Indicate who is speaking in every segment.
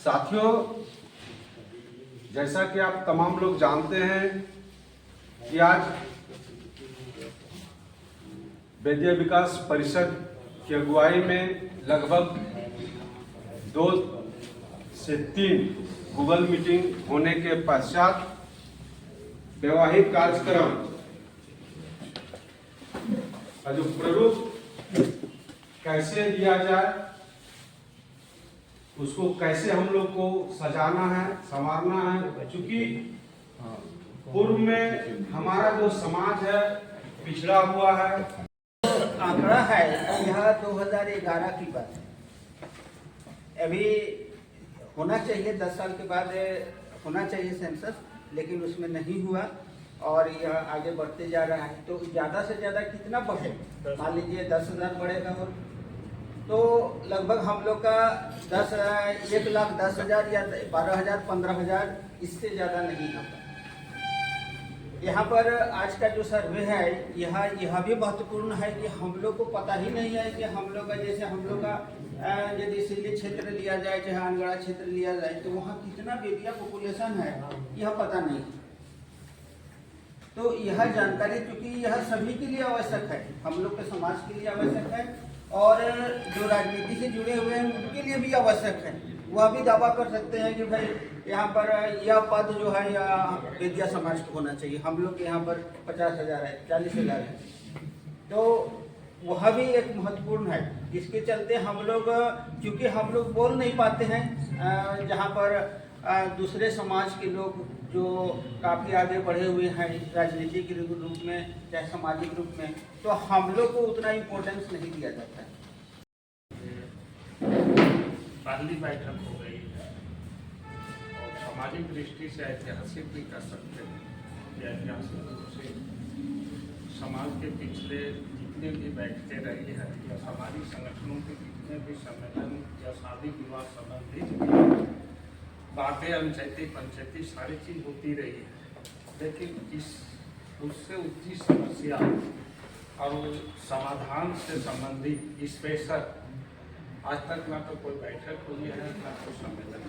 Speaker 1: साथियों, जैसा कि आप तमाम लोग जानते हैं कि आज वैद्य विकास परिषद की अगुवाई में लगभग 2 से 3 गूगल मीटिंग होने के पश्चात वैवाहिक कार्यक्रम का जो प्रारूप कैसे दिया जाए, उसको कैसे हम लोग को सजाना है, संवारना है। चूंकि पूर्व में हमारा जो समाज है पिछड़ा हुआ है।
Speaker 2: आंकड़ा है यह 2011 की बात है। अभी होना चाहिए 10 साल के बाद होना चाहिए सेंसस, लेकिन उसमें नहीं हुआ और यह आगे बढ़ते जा रहा है। तो ज़्यादा से ज़्यादा कितना बढ़े, मान लीजिए 10,000 बढ़ेगा और तो लगभग हम लोग का 1,10,000 या 12,000 15,000, इससे ज़्यादा नहीं होगा। यहाँ पर आज का जो सर्वे है यह भी महत्वपूर्ण है कि हम लोग को पता ही नहीं है कि हम लोग का, जैसे हम लोग का यदि सिल्ली क्षेत्र लिया जाए चाहे अनगढ़ा क्षेत्र लिया जाए तो वहाँ कितना बेटिया पॉपुलेशन है यह पता नहीं। तो यह जानकारी, क्योंकि यह सभी के लिए आवश्यक है, हम लोग के समाज के लिए आवश्यक है और जो राजनीति से जुड़े हुए हैं उनके लिए भी आवश्यक है। वह भी दावा कर सकते हैं कि भाई यहाँ पर यह पद जो है या विद्या समाज को होना चाहिए। हम लोग के यहाँ पर 50,000 है, 40,000 है, तो वह भी एक महत्वपूर्ण है। जिसके चलते हम लोग, क्योंकि हम लोग बोल नहीं पाते हैं, जहाँ पर दूसरे समाज के लोग जो काफ़ी आगे बढ़े हुए हैं राजनीतिक रूप में चाहे सामाजिक रूप में, तो हम लोग को उतना इम्पोर्टेंस नहीं दिया जाता है।
Speaker 3: पहली बैठक हो गई है और सामाजिक दृष्टि से ऐतिहासिक भी कर सकते हैं कि ऐतिहासिक रूप से समाज के पिछले जितने भी बैठकें रही है या सामाजिक संगठनों के जितने भी सम्मेलन या शादी विवाह संबंधित बातें, अंचायती पंचायती सारी चीज़ होती रही है, लेकिन उससे उतनी समस्या और समाधान से संबंधित स्पेशल आज तक ना तो कोई बैठक हुई है ना कोई सम्मेलन।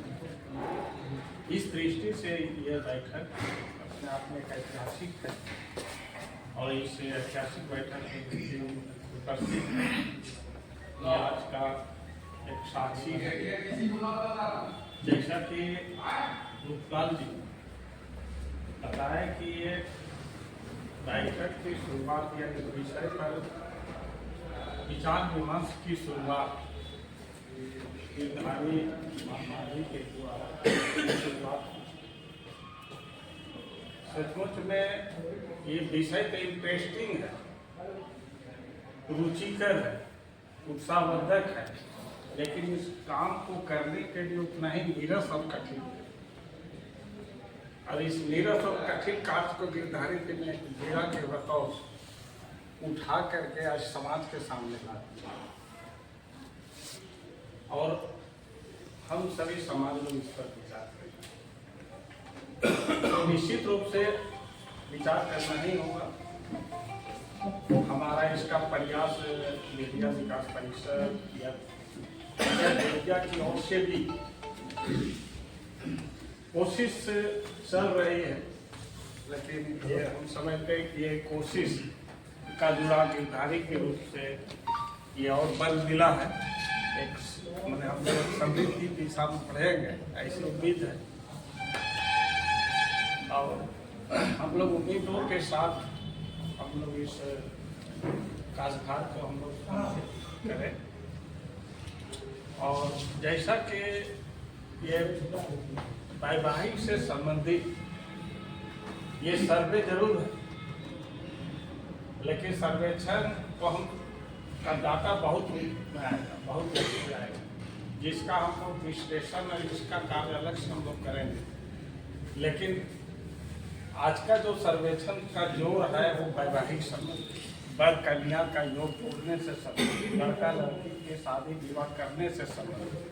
Speaker 3: इस दृष्टि से यह बैठक अपने आप में एक ऐतिहासिक है और इस ऐतिहासिक बैठक में उपस्थित आज का एक साक्षी है। जैसा कि रूपलाल जी बताया कि ये बैठक की शुरुआत या इस विषय पर विचार विमर्श की शुरुआत गिरधारी महामारी के द्वारा शुरुआत। सचमुच में ये विषय तो इंटरेस्टिंग है, रुचिकर है, उत्साहवर्धक है, लेकिन इस काम को करने के लिए उतना ही नीरस और कठिन है। और इस नीरस और कठिन कार्य को गिरधारी जी ने जीरा के बतौर उठा करके आज समाज के सामने ला दिया और हम सभी समाज लोग इस पर विचार करें। तो निश्चित रूप से विचार करना ही होगा। हमारा इसका प्रयास विद्या विकास परिषद या विद्या की ओर से भी कोशिश चल रही है, लेकिन ये हम समझते हैं कि ये कोशिश का जुड़ा गिरधारी के रूप से ये और बल मिला है। एक मैंने हम लोग समृद्धि दिशा में बढ़ेंगे ऐसी उम्मीद है और हम लोग उम्मीदों के साथ हम लोग इस कार्यभार को हम लोग करें। और जैसा कि ये वैवाहिक से संबंधित ये सर्वे जरूर है, लेकिन सर्वेक्षण को हम का डाटा बहुत आएगा, जिसका हम लोग विश्लेषण और इसका कार्य अलग से हम लोग करेंगे। लेकिन आज का जो सर्वेक्षण का जोर है वो वैवाहिक संबंध, वर कन्या का योग तोड़ने से संबंधित, लड़का लड़की के शादी विवाह करने से संबंधित।